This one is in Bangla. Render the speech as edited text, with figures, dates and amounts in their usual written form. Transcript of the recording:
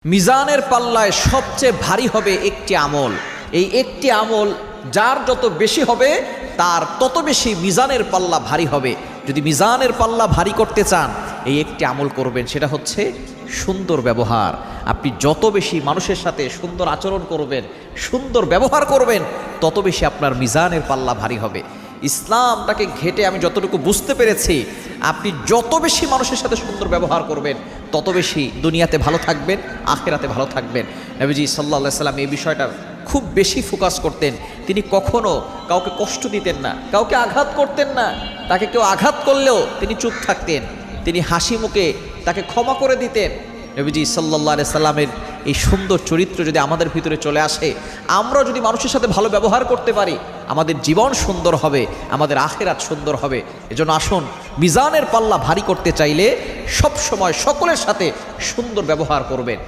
মিজানের পাল্লায় সবচেয়ে ভারী হবে একটি আমল। এই একটি আমল যার যত বেশি হবে তার তত বেশি মিজানের পাল্লা ভারী হবে। যদি মিজানের পাল্লা ভারী করতে চান এই একটি আমল করবেন, সেটা হচ্ছে সুন্দর ব্যবহার। আপনি যত বেশি মানুষের সাথে সুন্দর আচরণ করবেন, সুন্দর ব্যবহার করবেন, তত বেশি আপনার মিজানের পাল্লা ভারী হবে। ইসলামটাকে ঘেটে আমি যতটুকু বুঝতে পেরেছি, আপনি যত বেশি মানুষের সাথে সুন্দর ব্যবহার করবেন তত বেশি দুনিয়াতে ভালো থাকবেন, আখিরাতে ভালো থাকবেন। নবীজি সাল্লাল্লাহু আলাইহি সাল্লাম এই বিষয়টা খুব বেশি ফোকাস করতেন। তিনি কখনো কাউকে কষ্ট দিতেন না, কাউকে আঘাত করতেন না। তাকে কেউ আঘাত করলেও তিনি চুপ থাকতেন, তিনি হাসি মুখে তাকে ক্ষমা করে দিতেন। নবীজি সাল্লাল্লাহু আলাইহি সাল্লামের এই সুন্দর চরিত্র যদি আমাদের ভিতরে চলে আসে, আমরা যদি মানুষের সাথে ভালো ব্যবহার করতে পারি, আমাদের জীবন সুন্দর হবে, আমাদের আখিরাত সুন্দর হবে। এজন্য আসুন, মিজানের পাল্লা ভারী করতে চাইলে সব সময় সকলের সাথে সুন্দর ব্যবহার করবেন।